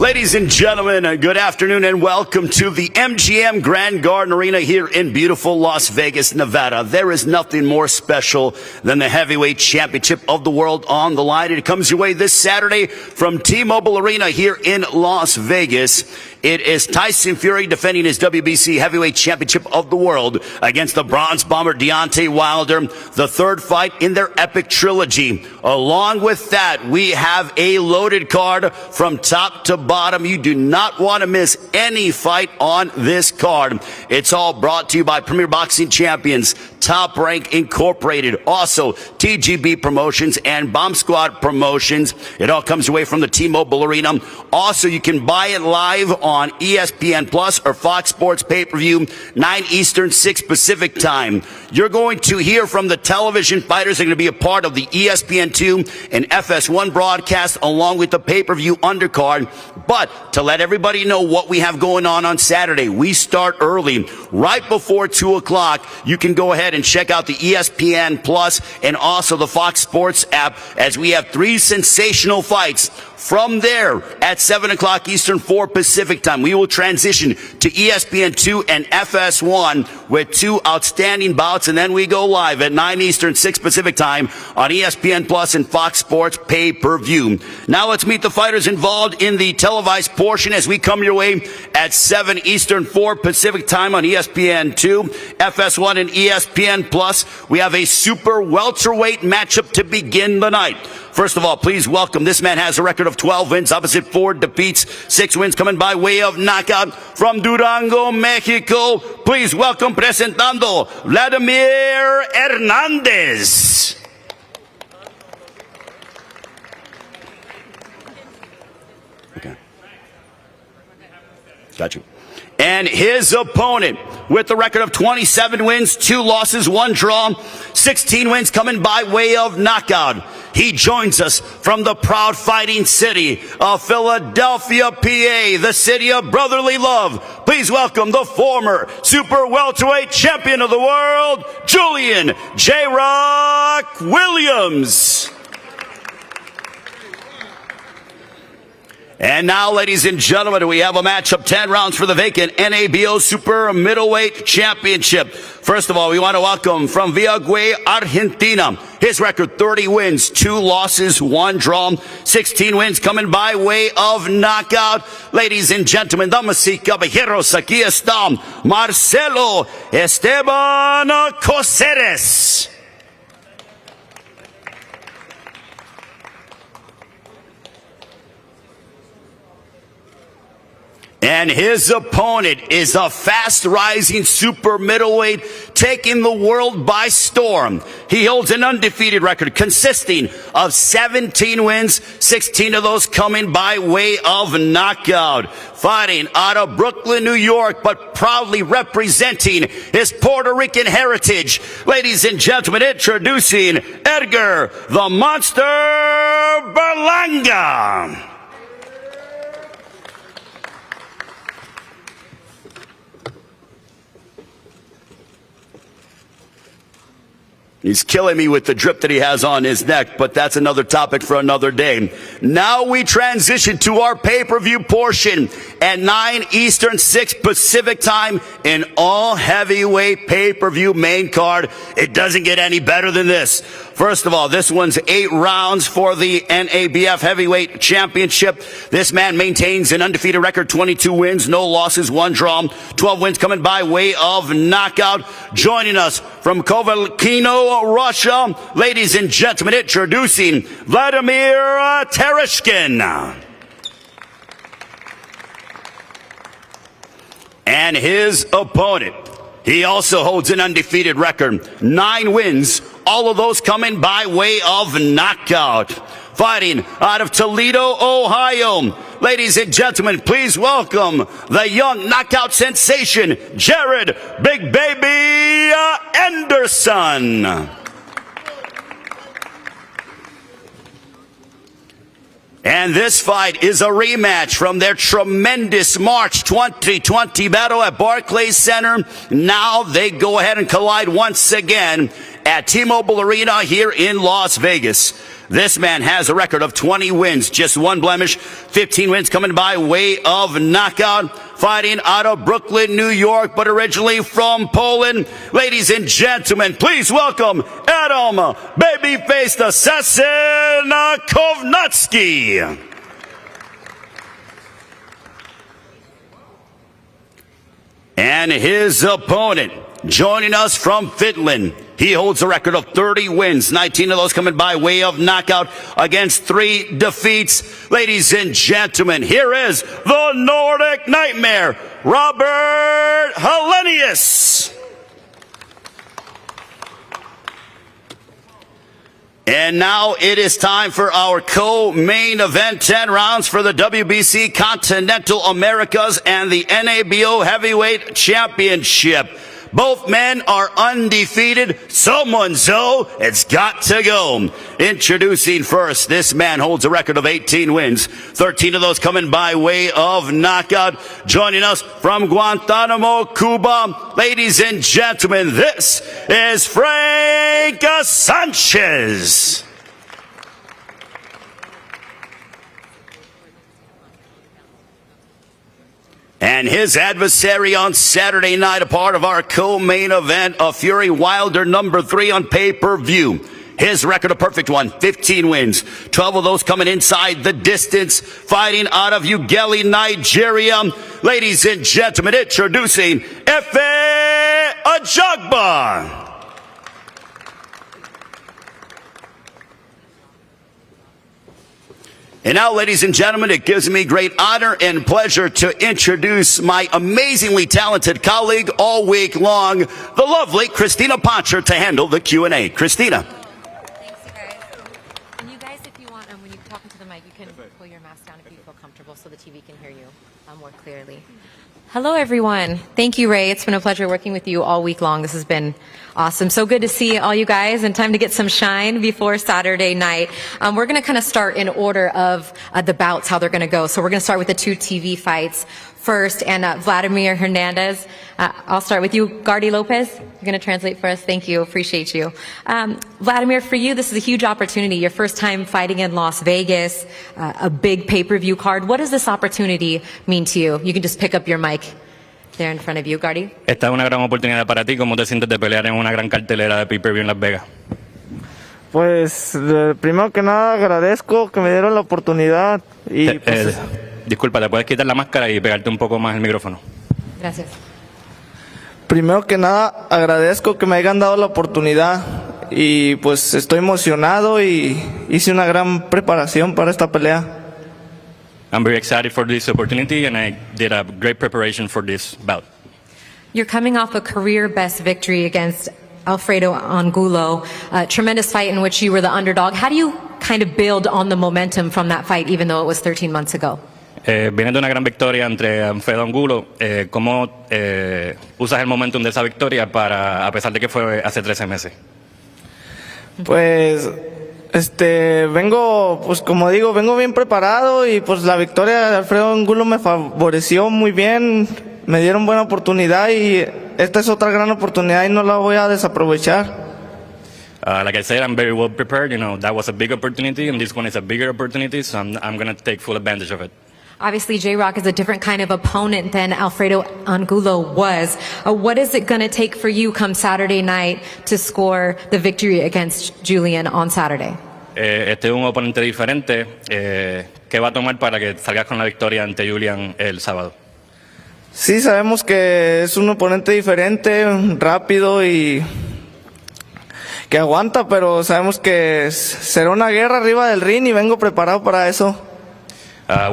Ladies and gentlemen, good afternoon and welcome to the MGM Grand Garden Arena here in beautiful Las Vegas, Nevada. There is nothing more special than the heavyweight championship of the world on the line. It comes your way this Saturday from T-Mobile Arena here in Las Vegas. It is Tyson Fury defending his WBC heavyweight championship of the world against the bronze bomber Deontay Wilder, the third fight in their epic trilogy. Along with that, we have a loaded card from top to bottom. You do not want to miss any fight on this card. It's all brought to you by Premier Boxing Champions, Top Rank Incorporated, also TGB Promotions and Bomb Squad Promotions. It all comes away from the T-Mobile Arena. Also, you can buy it live on ESPN Plus or Fox Sports Pay-Per-View, 9 Eastern, 6 Pacific time. You're going to hear from the television fighters that are going to be a part of the ESPN2 and FS1 broadcast along with the pay-per-view undercard. But to let everybody know what we have going on Saturday, we start early, right before 2 o'clock. You can go ahead and check out the ESPN Plus and also the Fox Sports app as we have 3 sensational fights. From there, at 7 o'clock Eastern, 4 Pacific time, we will transition to ESPN2 and FS1 with 2 outstanding bouts, and then we go live at 9 Eastern, 6 Pacific time on ESPN Plus and Fox Sports Pay-Per-View. Now let's meet the fighters involved in the televised portion as we come your way at 7 Eastern, 4 Pacific time on ESPN2, FS1, and ESPN Plus. We have a super welterweight matchup to begin the night. First of all, please welcome, this man has a record of 12 wins, opposite 4 defeats, 6 wins coming by way of knockout from Durango, Mexico. Please welcome, presentando, Vladimir Hernandez. Okay. Got you. And his opponent with the record of 27 wins, 2 losses, 1 draw, 16 wins coming by way of knockout. He joins us from the proud fighting city of Philadelphia, PA, the city of brotherly love. Please welcome the former super welterweight champion of the world, Julian J-Rock Williams. And now, ladies and gentlemen, we have a matchup, 10 rounds for the vacant NABO Super Middleweight Championship. First of all, we want to welcome from Villaguay, Argentina. His record, 30 wins, 2 losses, 1 draw, 16 wins coming by way of knockout. Ladies and gentlemen, damas y caballeros, aquí está Marcelo Esteban Coceres. And his opponent is a fast-rising super middleweight taking the world by storm. He holds an undefeated record consisting of 17 wins, 16 of those coming by way of knockout. Fighting out of Brooklyn, New York, but proudly representing his Puerto Rican heritage. Ladies and gentlemen, introducing Edgar the Monster Berlanga. He's killing me with the drip that he has on his neck, but that's another topic for another day. Now we transition to our pay-per-view portion at 9 Eastern, 6 Pacific time, an all-heavyweight pay-per-view main card. It doesn't get any better than this. First of all, this one's 8 rounds for the NABF Heavyweight Championship. This man maintains an undefeated record, 22 wins, no losses, 1 draw, 12 wins coming by way of knockout. Joining us from Kovalkino, Russia, ladies and gentlemen, introducing Vladimir Tereshkin. And his opponent, he also holds an undefeated record, 9 wins, all of those coming by way of knockout. Fighting out of Toledo, Ohio, ladies and gentlemen, please welcome the young knockout sensation, Jared Big Baby Anderson. And this fight is a rematch from their tremendous March 2020 battle at Barclays Center. Now they go ahead and collide once again at T-Mobile Arena here in Las Vegas. This man has a record of 20 wins, just one blemish, 15 wins coming by way of knockout. Fighting out of Brooklyn, New York, but originally from Poland. Ladies and gentlemen, please welcome Adam Babyface Assassin Kovnatski. And his opponent, joining us from Finland. He holds a record of 30 wins, 19 of those coming by way of knockout against 3 defeats. Ladies and gentlemen, here is the Nordic Nightmare, Robert Hellenius. And now it is time for our co-main event, 10 rounds for the WBC Continental Americas and the NABO Heavyweight Championship. Both men are undefeated. Someone's it's got to go. Introducing first, this man holds a record of 18 wins, 13 of those coming by way of knockout. Joining us from Guantanamo, Cuba, ladies and gentlemen, this is Frank Sanchez. And his adversary on Saturday night, a part of our co-main event, a Fury Wilder #3 on pay-per-view. His record a perfect one, 15 wins, 12 of those coming inside the distance, fighting out of Ughelli, Nigeria. Ladies and gentlemen, introducing Efe Ajagba. And now, ladies and gentlemen, it gives me great honor and pleasure to introduce my amazingly talented colleague all week long, the lovely Christina Poncher, to handle the Q&A. Christina. Thanks, you guys. And you guys, if you want, when you're talking to the mic, you can pull your mask down if you feel comfortable so the TV can hear you more clearly. Hello, everyone. Thank you, Ray. It's been a pleasure working with you all week long. This has been awesome. So good to see all you guys, and time to get some shine before Saturday night. We're going to kind of start in order of the bouts, how they're going to go. So we're going to start with the 2 TV fights first, and Vladimir Hernandez. I'll start with you, Gardy Lopez. You're going to translate for us. Thank you. Appreciate you. Vladimir, for you, this is a huge opportunity. Your first time fighting in Las Vegas, a big pay-per-view card. What does this opportunity mean to you? You can just pick up your mic there in front of you, Gardy. Esta es una gran oportunidad para ti. ¿Cómo te sientes de pelear en una gran cartelera de pay-per-view en Las Vegas? Pues primero que nada agradezco que me dieron la oportunidad y pues, disculpa, ¿te puedes quitar la máscara y pegarte un poco más el micrófono? Gracias. primero que nada agradezco que me hayan dado la oportunidad y pues estoy emocionado y hice una gran preparación para esta pelea. I'm very excited for this opportunity and I did a great preparation for this bout. You're coming off a career best victory against Alfredo Angulo, a tremendous fight in which you were the underdog. How do you kind of build on the momentum from that fight even though it was 13 months ago? Viene de una gran victoria entre Alfredo Angulo. ¿Cómo usas el momentum de esa victoria para, a pesar de que fue hace 13 meses? Pues vengo, pues como digo, vengo bien preparado y pues la victoria de Alfredo Angulo me favoreció muy bien, me dieron buena oportunidad y esta es otra gran oportunidad y no la voy a desaprovechar. Like I said, I'm very well prepared. You know, that was a big opportunity and this one is a bigger opportunity, so I'm going to take full advantage of it. Obviously, J-Rock is a different kind of opponent than Alfredo Angulo was. What is it going to take for you come Saturday night to score the victory against Julian on Saturday? Este es un oponente diferente. ¿Qué va a tomar para que salgas con la victoria ante Julian el sábado? Sí, sabemos que es un oponente diferente, rápido y que aguanta, pero sabemos que será una guerra arriba del ring y vengo preparado para eso.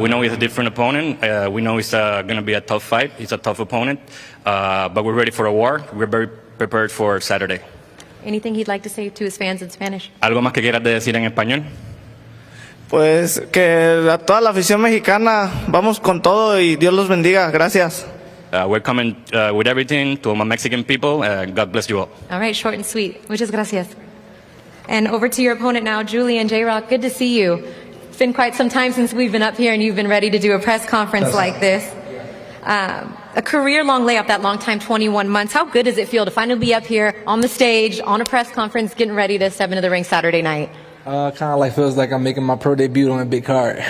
We know he's a different opponent. We know it's going to be a tough fight. He's a tough opponent. But we're ready for a war. We're very prepared for Saturday. Anything he'd like to say to his fans in Spanish? ¿Algo más que quieras decir en español? Pues que a toda la afición mexicana vamos con todo y Dios los bendiga. Gracias. We're coming with everything to all my Mexican people. God bless you all. All right, short and sweet. Muchas gracias. And over to your opponent now, Julian J-Rock. Good to see you. It's been quite some time since we've been up here and you've been ready to do a press conference like this. A career-long layoff, that long time, 21 months. How good does it feel to finally be up here on the stage, on a press conference, getting ready to step into the ring Saturday night? Kind of like feels like I'm making my pro debut on a big card.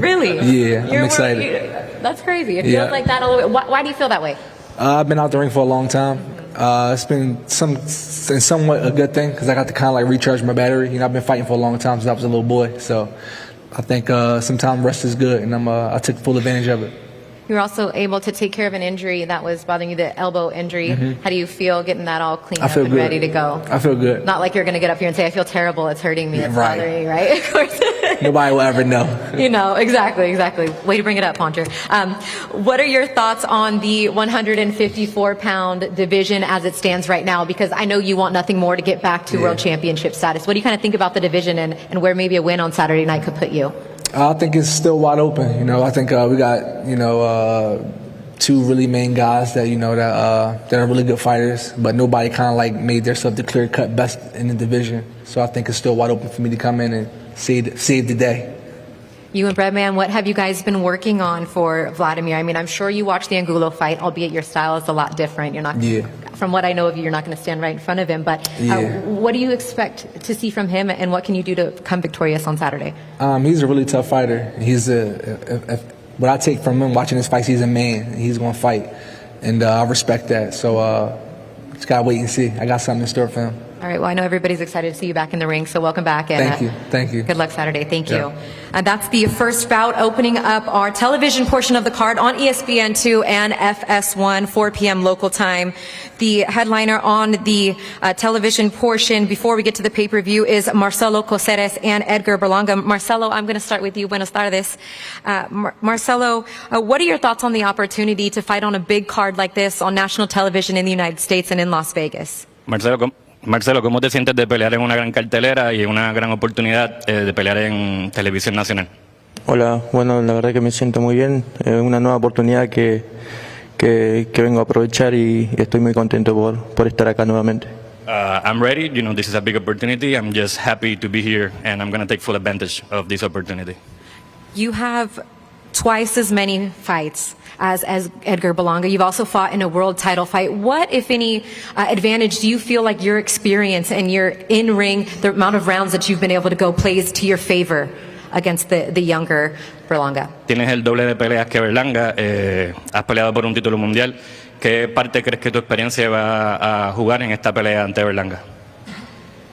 Really? Yeah, I'm excited. That's crazy. It Yeah. feels like that a little bit. Why do you feel that way? I've been out the ring for a long time. It's been somewhat a good thing because I got to kind of like recharge my battery. You know, I've been fighting for a long time since I was a little boy. So I think sometimes rest is good, and I took full advantage of it. You were also able to take care of an injury that was bothering you, the elbow injury. How do you feel getting that all cleaned I up feel and good. ready to go? I feel good. Not like you're going to get up here and say, I feel terrible, it's hurting me, it's Right. bothering me, right? Of course. Nobody will ever know. You know, exactly. Way to bring it up, Hunter. What are your thoughts on the 154-pound division as it stands right now? Because I know you want nothing more to get back to world championship status. What do you kind of think about the division and where maybe a win on Saturday night could put you? I think it's still wide open. You know, I think we got two really main guys that that are really good fighters, but nobody kind of like made themselves the clear cut best in the division. So I think it's still wide open for me to come in and save the day. You and Breadman, what have you guys been working on for Vladimir? I mean, I'm sure you watched the Angulo fight, albeit your style is a lot different. You're not, from what I know of you, you're not going to stand right in front of him. But what do you expect to see from him, and what can you do to come victorious on Saturday? He's a really tough fighter. He's what I take from him watching his fights, he's a man. He's going to fight, and I respect that. So just got to wait and see. I got something in store for him. All right, well, I know everybody's excited to see you back in the ring, so welcome back. And, Thank you. Good luck Saturday. Thank you. That's the first bout opening up our television portion of the card on ESPN2 and FS1, 4 p.m. local time. The headliner on the television portion before we get to the pay-per-view is Marcelo Coceres and Edgar Berlanga. Marcelo, I'm going to start with you. Buenas tardes. Marcelo, what are your thoughts on the opportunity to fight on a big card like this on national television in the United States and in Las Vegas? Marcelo, ¿cómo te sientes de pelear en una gran cartelera y una gran oportunidad de pelear en televisión nacional? Hola, bueno, la verdad que me siento muy bien, una nueva oportunidad que vengo a aprovechar y estoy muy contento por estar acá nuevamente. I'm ready. You know, this is a big opportunity. I'm just happy to be here, and I'm going to take full advantage of this opportunity. You have twice as many fights as Edgar Berlanga. You've also fought in a world title fight. What, if any, advantage do you feel like your experience and your in-ring, the amount of rounds that you've been able to go, plays to your favor against the younger Berlanga? Tienes el doble de peleas que Berlanga. Has peleado por un título mundial. ¿Qué parte crees que tu experiencia va a jugar en esta pelea ante Berlanga?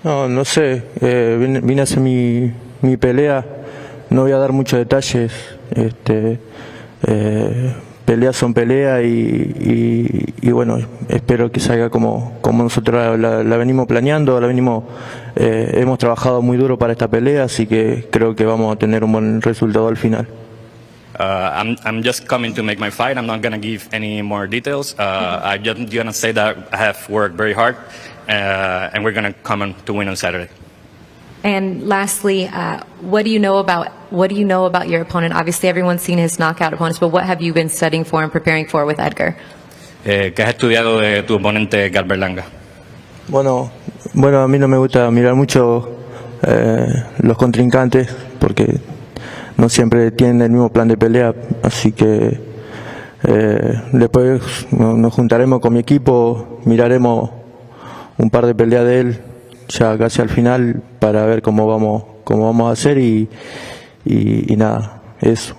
No sé, vine a hacer mi pelea, no voy a dar muchos detalles, peleas son peleas y bueno, espero que salga como nosotros la venimos planeando, hemos trabajado muy duro para esta pelea, así que creo que vamos a tener un buen resultado al final. I'm just coming to make my fight. I'm not going to give any more details. I'm just going to say that I have worked very hard, and we're going to come on to win on Saturday. And lastly, what do you know about your opponent? Obviously, everyone's seen his knockout opponents, but what have you been studying for and preparing for with Edgar? ¿Qué has estudiado de tu oponente Edgar Berlanga? Bueno, a mí no me gusta mirar mucho los contrincantes porque no siempre tienen el mismo plan de pelea, así que después nos juntaremos con mi equipo, miraremos un par de peleas de él ya casi al final para ver cómo vamos a hacer y nada, eso.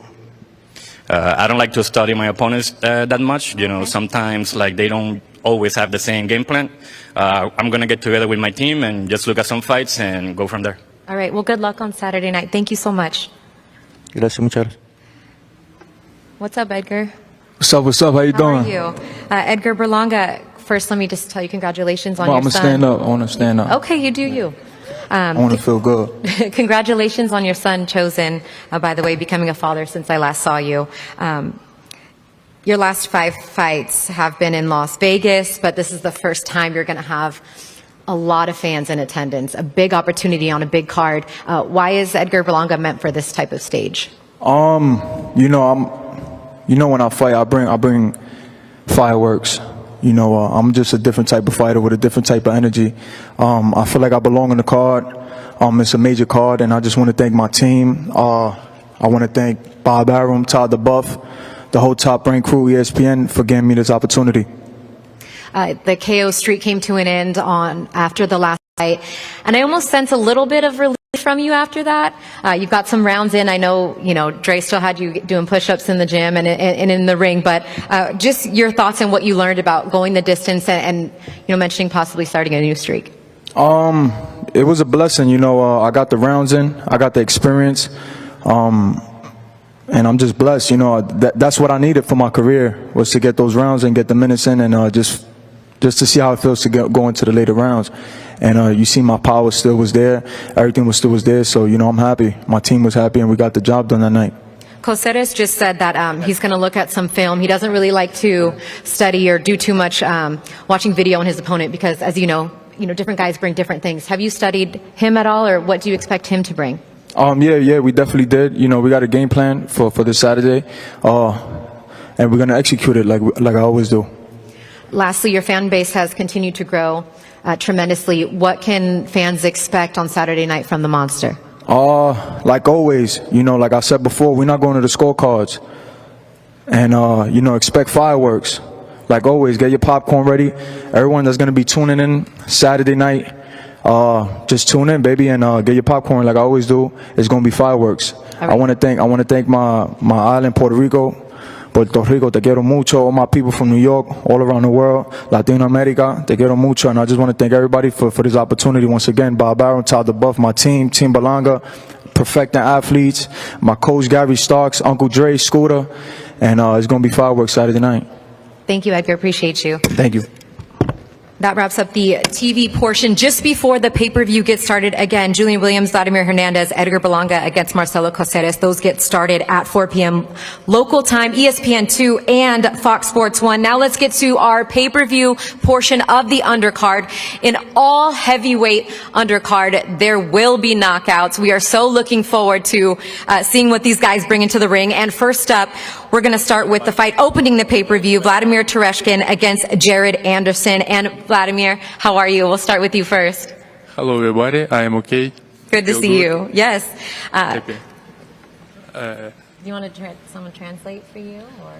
I don't like to study my opponents that much. You know, sometimes like they don't always have the same game plan. I'm going to get together with my team and just look at some fights and go from there. All right, well, good luck on Saturday night. Thank you so much. Gracias, muchas gracias. What's up, Edgar? What's up? How you doing? How are you? Edgar Berlanga, first let me just tell you congratulations on Well, your I'm son. gonna stand up. I want to stand up. Okay, you do you. I want to feel good. Congratulations on your son, Chosen, by the way, becoming a father since I last saw you. Your last 5 fights have been in Las Vegas, but this is the first time you're going to have a lot of fans in attendance, a big opportunity on a big card. Why is Edgar Berlanga meant for this type of stage? You know, when I fight, I bring fireworks. You know, I'm just a different type of fighter with a different type of energy. I feel like I belong in the card. It's a major card, and I just want to thank my team. I want to thank Bob Arum, Todd the Buff, the whole Top Rank crew, ESPN, for giving me this opportunity. The KO streak came to an end after the last fight, and I almost sense a little bit of relief from you after that. You've got some rounds in. I know, Dre still had you doing push-ups in the gym and in the ring, but just your thoughts on what you learned about going the distance and mentioning possibly starting a new streak. It was a blessing, I got the rounds in, I got the experience, and I'm just blessed, that's what I needed for my career, was to get those rounds and get the minutes in, and just to see how it feels to go into the later rounds. And you see my power still was there, everything was there, so I'm happy. My team was happy, and we got the job done that night. Coceres just said that he's going to look at some film. He doesn't really like to study or do too much watching video on his opponent because, as you know, different guys bring different things. Have you studied him at all, or what do you expect him to bring? Yeah, we definitely did. We got a game plan for this Saturday, and we're going to execute it like I always do. Lastly, your fan base has continued to grow tremendously. What can fans expect on Saturday night from the Monster? Like always, like I said before, we're not going to the scorecards. And, expect fireworks. Like always, get your popcorn ready. Everyone that's going to be tuning in Saturday night, just tune in, baby, and get your popcorn like I always do. It's going to be fireworks. Right. I want to thank my island, Puerto Rico, te quiero mucho. All my people from New York, all around the world, Latino America, te quiero mucho. And I just want to thank everybody for this opportunity once again. Bob Barron, Todd DeBuff, my team Balanga, perfecting athletes, my coach Gary Starks, Uncle Dre, Scooter, and it's going to be fireworks Saturday night. Thank you, Edgar. Appreciate you. Thank you. That wraps up the TV portion. Just before the pay-per-view gets started, again, Julian Williams, Vladimir Hernandez, Edgar Berlanga against Marcelo Coceres. Those get started at 4 p.m. local time, ESPN2 and Fox Sports 1. Now let's get to our pay-per-view portion of the undercard. In all heavyweight undercard, there will be knockouts. We are so looking forward to seeing what these guys bring into the ring. And first up, we're going to start with the fight opening the pay-per-view, Vladimir Tereshkin against Jared Anderson. And Vladimir, how are you? We'll start with you first. Hello, everybody. I am okay. Good to see you. Yes. Happy. You want to someone translate for you, or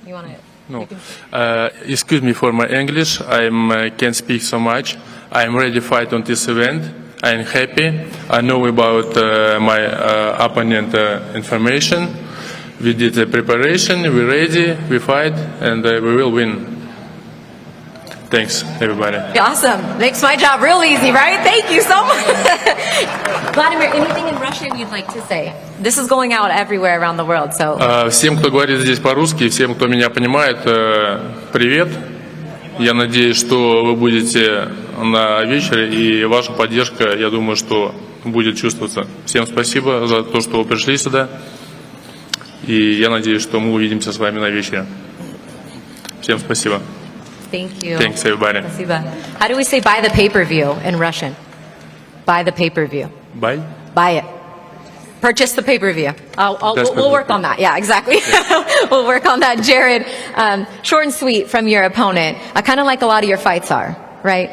you want to? No. Excuse me for my English. I can't speak so much. I am ready to fight on this event. I am happy. I know about my opponent information. We did the preparation. We're ready. We fight, and we will win. Thanks, everybody. Awesome. Makes my job real easy, right? Thank you so much. Vladimir, anything in Russian you'd like to say? This is going out everywhere around the world, so. Всем, кто говорит здесь по-русски, всем, кто меня понимает, привет. Я надеюсь, что вы будете на вечере, и ваша поддержка, я думаю, что будет чувствоваться. Всем спасибо за то, что вы пришли сюда, и я надеюсь, что мы увидимся с вами на вечере. Всем спасибо. Thank you. Thanks, everybody. Спасибо. How do we say buy the pay-per-view in Russian? Buy the pay-per-view. Bye. Buy it. Purchase the pay-per-view. We'll work on that. Yeah, exactly. We'll work on that. Jared, short and sweet from your opponent. Kind of like a lot of your fights are, right?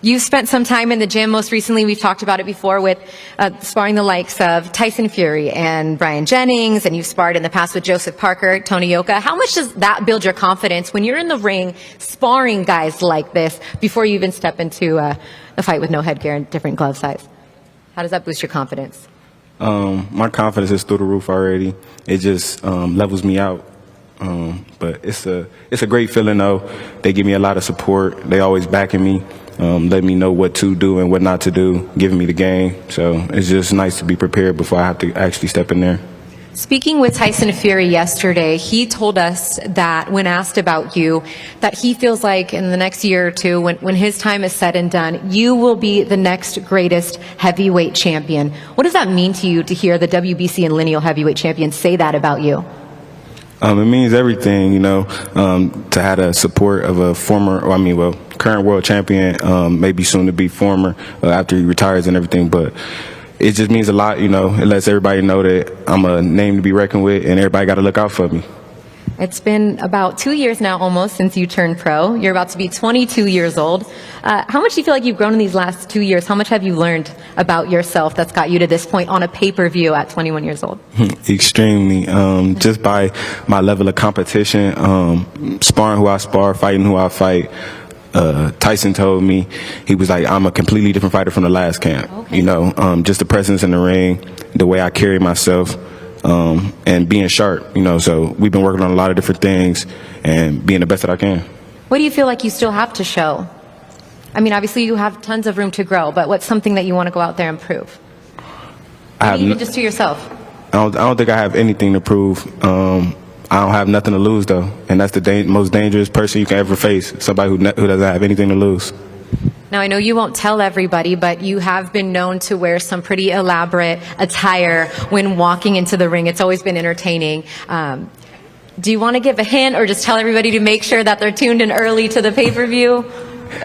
You've spent some time in the gym. Most recently, we've talked about it before with sparring the likes of Tyson Fury and Brian Jennings, and you've sparred in the past with Joseph Parker, Tony Yoka. How much does that build your confidence when you're in the ring sparring guys like this before you even step into a fight with no headgear and different glove size? How does that boost your confidence? My confidence is through the roof already. It just levels me out. But it's a great feeling though. They give me a lot of support. They always backing me. Let me know what to do and what not to do, giving me the game. So it's just nice to be prepared before I have to actually step in there. Speaking with Tyson Fury yesterday, he told us that when asked about you, that he feels like in the next year or two, when his time is said and done, you will be the next greatest heavyweight champion. What does that mean to you to hear the WBC and lineal heavyweight champions say that about you? It means everything, to have the support of a current world champion, maybe soon to be former after he retires and everything. But it just means a lot, It lets everybody know that I'm a name to be reckoned with, and everybody got to look out for me. It's been about 2 years now almost since you turned pro. You're about to be 22 years old. How much do you feel like you've grown in these last 2 years? How much have you learned about yourself that's got you to this point on a pay-per-view at 21 years old? Extremely. Just by my level of competition, sparring who I spar, fighting who I fight. Tyson told me, he was like, I'm a completely different fighter from the last camp. Okay. You know, just the presence in the ring, the way I carry myself, and being sharp, you know. So we've been working on a lot of different things and being the best that I can. What do you feel like you still have to show? I mean, obviously you have tons of room to grow, but what's something that you want to go out there and prove? Maybe even just to yourself. I don't think I have anything to prove. I don't have nothing to lose, though, and that's the most dangerous person you can ever face, somebody who doesn't have anything to lose. Now, I know you won't tell everybody, but you have been known to wear some pretty elaborate attire when walking into the ring. It's always been entertaining. Do you want to give a hint or just tell everybody to make sure that they're tuned in early to the pay-per-view?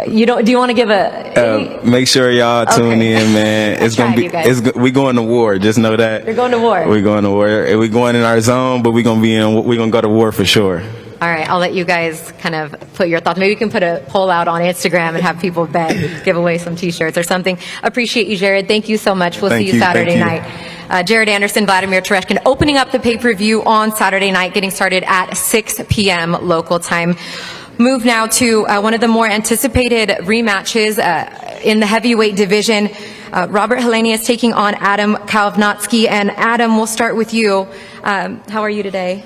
Do you want to give a... Make sure y'all tune in, man. It's going to be, we going to war. Just know that. You're going to war. We're going to war. We're going in our zone, but we're going to go to war for sure. All right, I'll let you guys kind of put your thoughts. Maybe you can put a poll out on Instagram and have people bet, give away some T-shirts or something. Appreciate you, Jared. Thank you so much. We'll see you Saturday night. Jared Anderson, Vladimir Tereshkin, opening up the pay-per-view on Saturday night, getting started at 6 p.m. local time. Move now to one of the more anticipated rematches in the heavyweight division. Robert Helenius is taking on Adam Kalvnatsky. And Adam, we'll start with you. How are you today?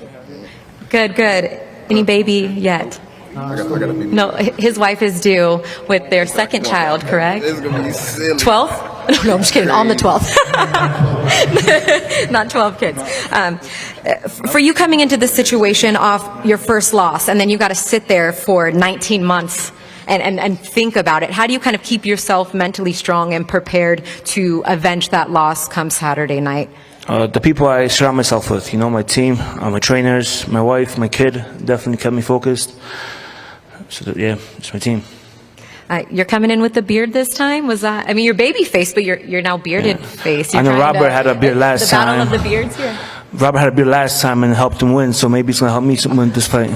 Good, good. Any baby yet? No, his wife is due with their second child, correct? It's gonna be silly. 12? No, I'm just kidding. On the 12th. Not 12 kids. For you coming into this situation off your first loss, and then you got to sit there for 19 months and think about it, how do you kind of keep yourself mentally strong and prepared to avenge that loss come Saturday night? The people I surround myself with, you know, my team, my trainers, my wife, my kid, definitely kept me focused. So, yeah, it's my team. You're coming in with the beard this time? Was that? I mean, you're baby face, but you're now bearded face. I know Robert had a beard last time. The battle of the beards here. Robert had a beard last time and helped him win, so maybe it's gonna help me win this fight.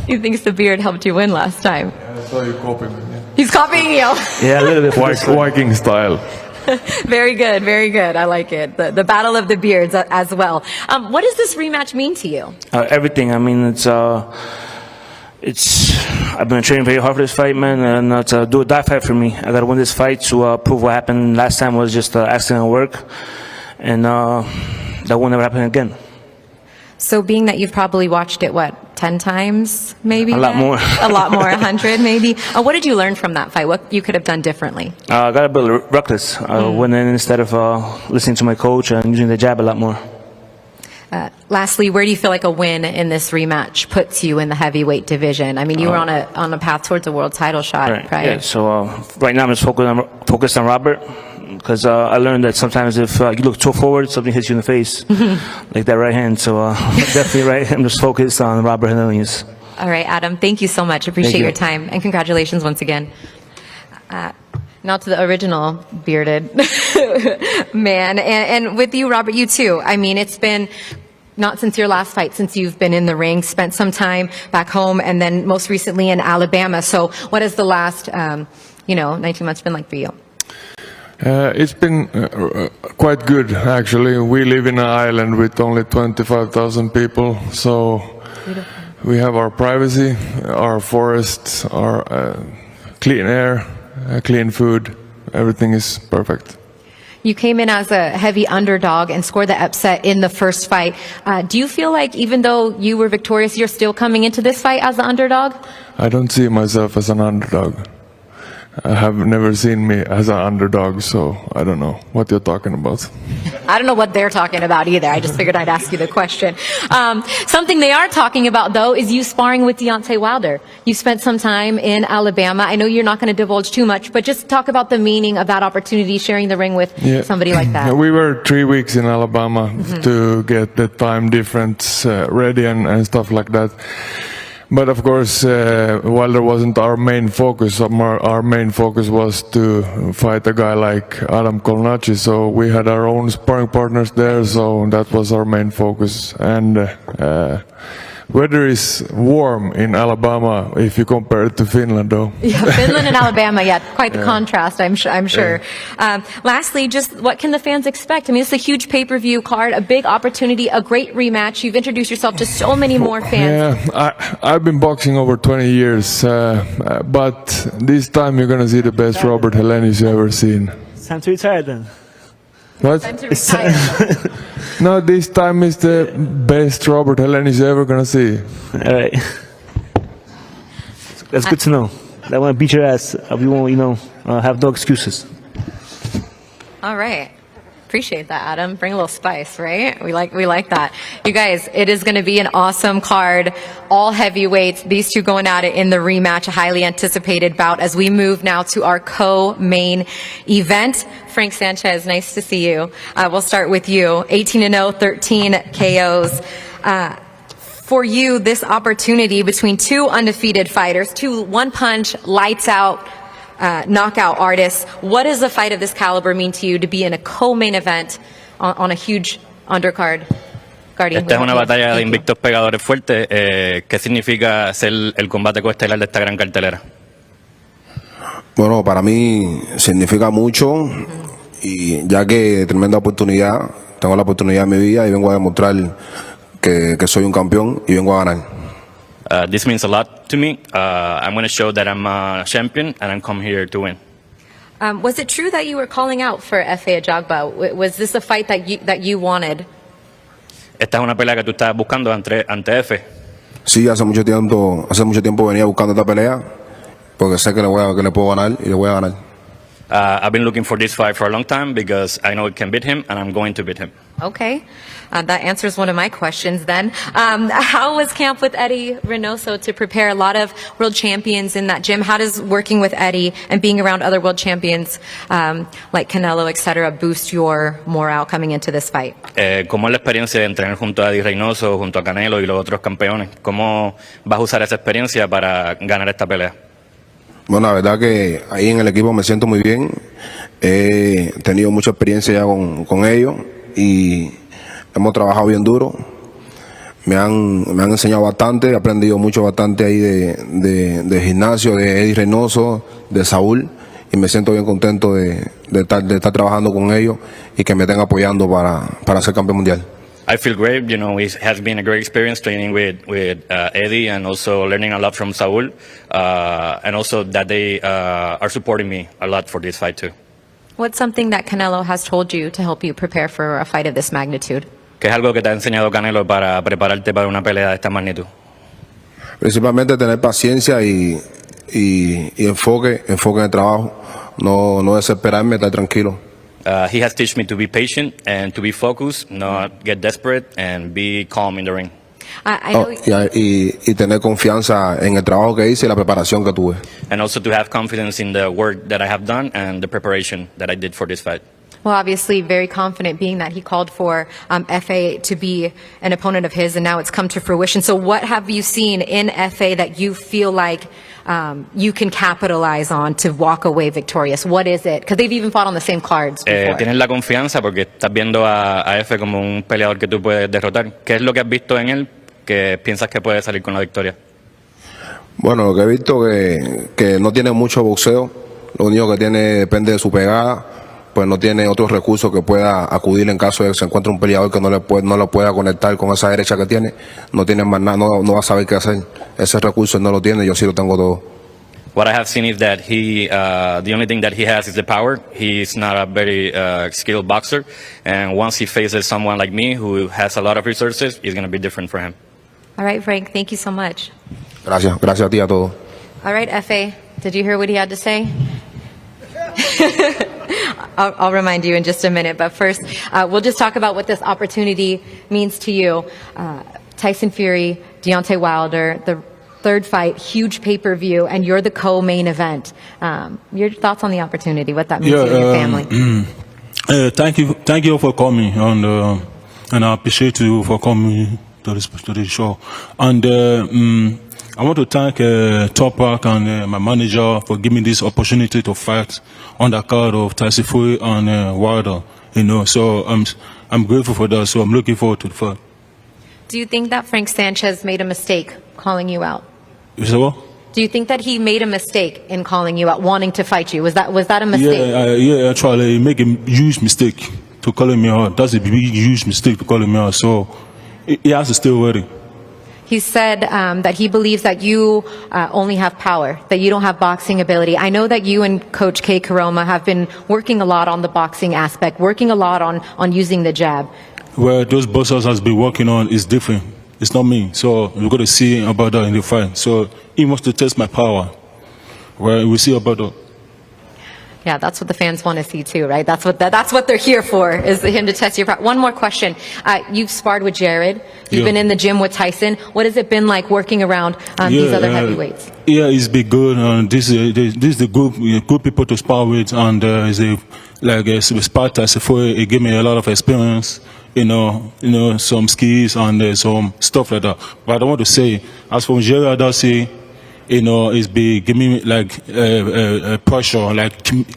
You think the beard helped you win last time? Yeah, I saw you copying me. He's copying you. Yeah, a little bit. Viking style. Very good, very good. I like it. The battle of the beards as well. What does this rematch mean to you? Everything. I mean, I've been training very hard for this fight, man, and it's a do or die fight for me. I got to win this fight to prove what happened last time was just accident at work, and that won't never happen again. So being that you've probably watched it, 10 times maybe? A lot more. A lot more, 100 maybe. What did you learn from that fight? What you could have done differently? I got a bit reckless. Went in instead of listening to my coach and using the jab a lot more. Lastly, where do you feel like a win in this rematch puts you in the heavyweight division? I mean, you were on a path towards a world title shot prior. Yeah, so right now I'm just focused on Robert, because I learned that sometimes if you look too forward, something hits you in the face, like that right hand. So definitely right. I'm just focused on Robert Helenius. All right, Adam, thank you so much. Appreciate your time, and congratulations once again. Now to the original bearded man. And with you, Robert, you too. I mean, it's been not since your last fight, since you've been in the ring, spent some time back home, and then most recently in Alabama. So what has the last, 19 months been like for you? It's been quite good, actually. We live in an island with only 25,000 people, so we have our privacy, our forests, our clean air, clean food. Everything is perfect. You came in as a heavy underdog and scored the upset in the first fight. Do you feel like even though you were victorious, you're still coming into this fight as the underdog? I don't see myself as an underdog. I have never seen me as an underdog, so I don't know what you're talking about. I don't know what they're talking about either. I just figured I'd ask you the question. Something they are talking about, though, is you sparring with Deontay Wilder. You spent some time in Alabama. I know you're not going to divulge too much, but just talk about the meaning of that opportunity, sharing the ring with somebody like that. We were 3 weeks in Alabama to get the time difference ready and stuff like that. But of course, Wilder wasn't our main focus. Our main focus was to fight a guy like Adam Kolnachi. So we had our own sparring partners there. So that was our main focus. And weather is warm in Alabama if you compare it to Finland, though. Yeah, Finland and Alabama, yeah, quite the contrast, I'm sure. Lastly, just what can the fans expect? I mean, it's a huge pay-per-view card, a big opportunity, a great rematch. You've introduced yourself to so many more fans. Yeah, I've been boxing over 20 years, but this time you're going to see the best Robert Helenius you've ever seen. It's time to retire then. What? Time to retire. No, this time is the best Robert Helenius you're ever going to see. All right. That's good to know. I want to beat your ass. We won't, have no excuses. All right. Appreciate that, Adam. Bring a little spice, right? We like that. You guys, it is going to be an awesome card. All heavyweights. These two going at it in the rematch. A highly anticipated bout as we move now to our co-main event. Frank Sanchez, nice to see you. We'll start with you. 18-0, 13 KOs. For you, this opportunity between two undefeated fighters, two one-punch, lights-out, knockout artists. What does a fight of this caliber mean to you to be in a co-main event on a huge undercard? Guardian, Esta es una batalla de invictos pegadores fuertes. ¿Qué significa ser el combate coestelar de esta gran cartelera? Bueno, para mí significa mucho y ya que tremenda oportunidad, tengo la oportunidad de mi vida y vengo a demostrar que soy un campeón y vengo a ganar. This means a lot to me. I'm going to show that I'm a champion and I'm come here to win. Was it true that you were calling out for Efe Ajagba? Was this a fight that you wanted? Esta es una pelea que tú estabas buscando ante Efe. Sí, hace mucho tiempo venía buscando esta pelea porque sé que le puedo ganar y le voy a ganar. I've been looking for this fight for a long time because I know it can beat him and I'm going to beat him. Okay. That answers one of my questions then. How was camp with Eddie Reynoso to prepare a lot of world champions in that gym? How does working with Eddie and being around other world champions like Canelo, etc., boost your morale coming into this fight? ¿Cómo es la experiencia de entrenar junto a Eddie Reynoso, junto a Canelo y los otros campeones? ¿Cómo vas a usar esa experiencia para ganar esta pelea? Bueno, la verdad que ahí en el equipo me siento muy bien. He tenido mucha experiencia ya con ellos y hemos trabajado bien duro. Me han enseñado bastante, he aprendido bastante ahí de gimnasio, de Eddie Reynoso, de Saúl, y me siento bien contento de estar trabajando con ellos y que me estén apoyando para ser campeón mundial. I feel great. It has been a great experience training with Eddie and also learning a lot from Saul, and also that they are supporting me a lot for this fight too. What's something that Canelo has told you to help you prepare for a fight of this magnitude? ¿Qué es algo que te ha enseñado Canelo para prepararte para una pelea de esta magnitud? Principalmente tener paciencia y enfoque en el trabajo, no desesperarme, estar tranquilo. He has taught me to be patient and to be focused, not get desperate, and be calm in the ring. Y tener confianza en el trabajo que hice y la preparación que tuve. And also to have confidence in the work that I have done and the preparation that I did for this fight. Well, obviously very confident being that he called for Efe to be an opponent of his, and now it's come to fruition. So what have you seen in Efe that you feel like you can capitalize on to walk away victorious? What is it? Because they've even fought on the same cards before. Tienes la confianza porque estás viendo a Efe como un peleador que tú puedes derrotar. ¿Qué es lo que has visto en él que piensas que puede salir con la victoria? Bueno, lo que he visto que no tiene mucho boxeo. Lo único que tiene depende de su pegada. Pues no tiene otros recursos que pueda acudir en caso de que se encuentre un peleador que no lo pueda conectar con esa derecha que tiene. No tiene más nada, no va a saber qué hacer. Ese recurso no lo tiene, yo sí lo tengo todo. What I have seen is that the only thing that he has is the power. He's not a very skilled boxer, and once he faces someone like me who has a lot of resources, it's going to be different for him. All right, Frank, thank you so much. Gracias a ti a todos. All right, Efe, did you hear what he had to say? I'll remind you in just a minute, but first, we'll just talk about what this opportunity means to you. Tyson Fury, Deontay Wilder, the third fight, huge pay-per-view, and you're the co-main event. Your thoughts on the opportunity, what that means to you and your family? Thank you for coming, and I appreciate you for coming to this show. And I want to thank Tupac and my manager for giving me this opportunity to fight on the card of Tyson Fury and Wilder. So I'm grateful for that. So I'm looking forward to the fight. Do you think that Frank Sanchez made a mistake calling you out? You say what? Do you think that he made a mistake in calling you out, wanting to fight you? Was that a mistake? Yeah, actually, he make a huge mistake to calling me out. That's a big, huge mistake to calling me out. So he has to stay ready. He said that he believes that you only have power, that you don't have boxing ability. I know that you and Coach K. Karoma have been working a lot on the boxing aspect, working a lot on using the jab. Where those boxers has been working on is different. It's not me. So we're going to see about that in the fight. So he wants to test my power. Well, we'll see about that. Yeah, that's what the fans want to see too, right? That's what they're here for, is him to test your power. One more question. You've sparred with Jared. You've been in the gym with Tyson. What has it been like working around these other heavyweights? Yeah, it's been good. This is the good people to spar with, and spar Tyson Fury. It gave me a lot of experience. Some skills and some stuff like that. But I want to say, as for Jared, I say, it's be give me pressure,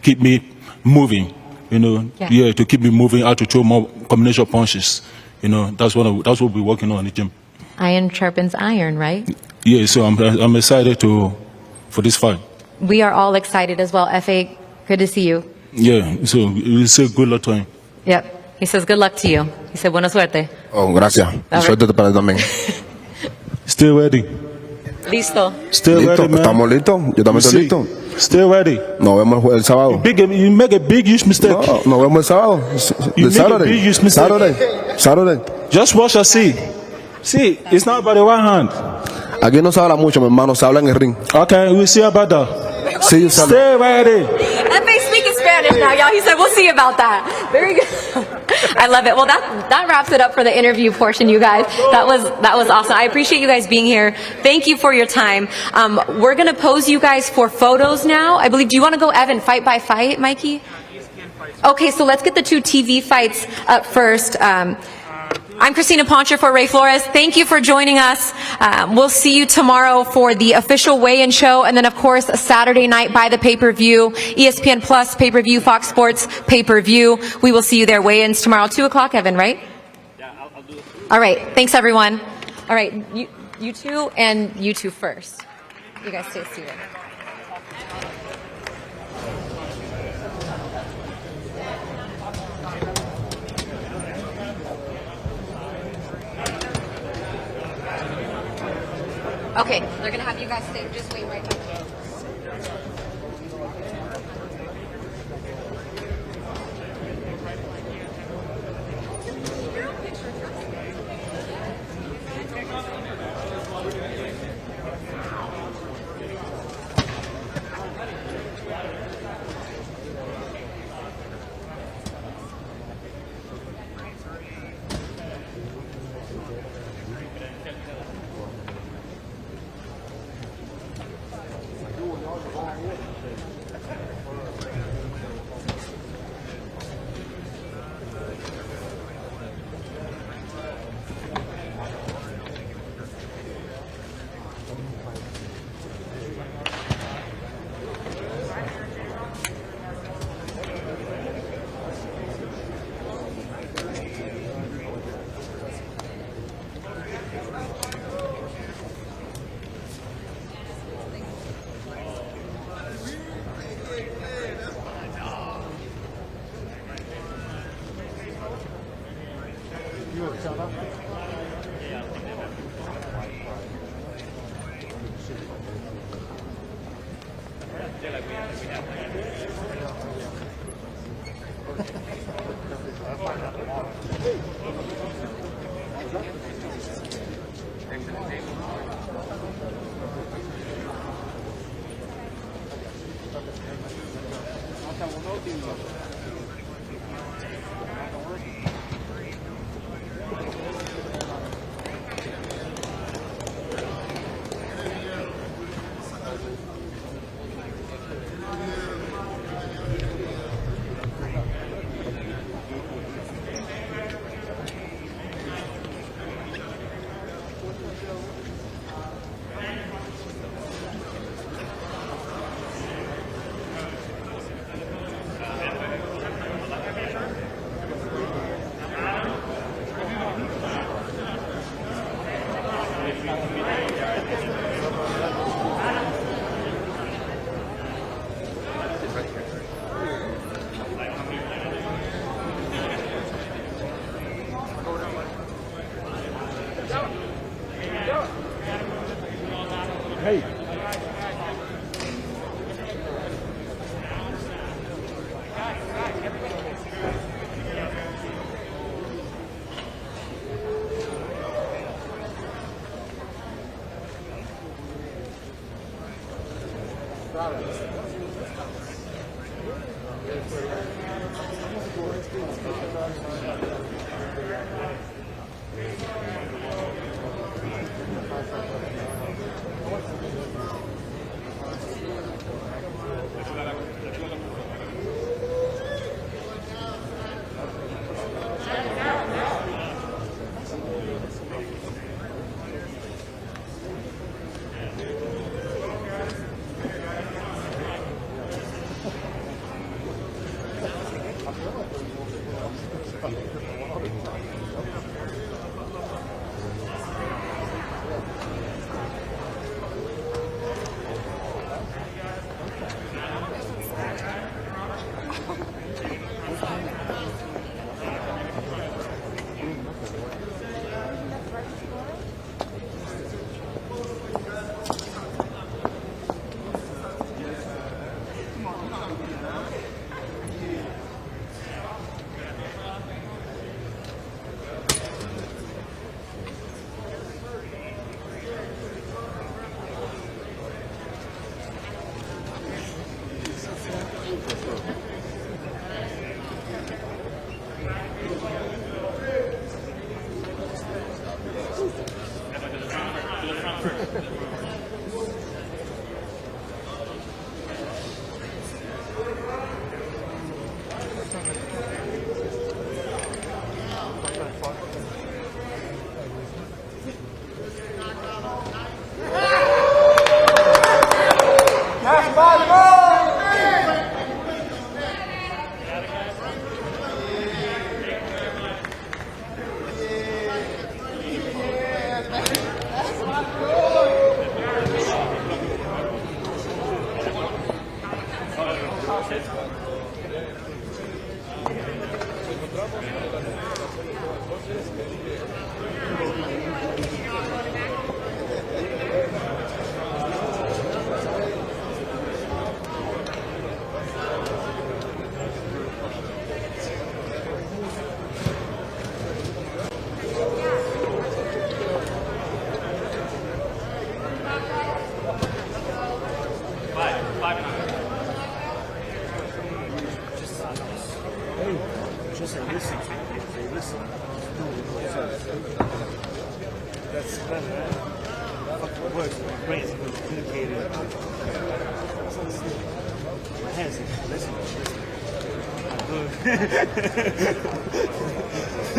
keep me moving. To keep me moving, how to throw more combination punches. That's what we're working on in the gym. Iron sharpens iron, right? Yeah, so I'm excited for this fight. We are all excited as well. FA, good to see you. Yeah, so we'll say good luck to him. Yep. He says good luck to you. He said buena suerte. Oh, gracias. Suerte para ti también. Stay ready. Listo. Stay ¿Listo? ready, man. ¿Estamos listos? Yo también estoy listo. Stay ready. Nos vemos el sábado. You make a big huge mistake. No, nos vemos el sábado. You make a big huge mistake. Saturday. Just watch and see. See, it's not about the one hand. Aquí no se habla mucho, mi hermano. Se habla en el ring. Okay, we'll see about that. See you Saturday. Stay ready. FA speaking Spanish now, y'all. He said we'll see about that. Very good. I love it. Well, that wraps it up for the interview portion, you guys. That was awesome. I appreciate you guys being here. Thank you for your time. We're gonna pose you guys for photos now. I believe. Do you want to go, Evan, fight by fight, Mikey? Okay, so let's get the two TV fights up first. I'm Christina Poncher for Ray Flores. Thank you for joining us. We'll see you tomorrow for the official weigh-in show, and then of course Saturday night by the pay-per-view, ESPN Plus pay-per-view, Fox Sports pay-per-view. We will see you there. Weigh-ins tomorrow, 2 o'clock, Evan, right? Yeah, I'll do it. All right, thanks everyone. All right, you two and you two first. You guys stay seated. Okay, they're gonna have you guys stay. Just wait right here. Hey.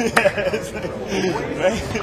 Yes. Right?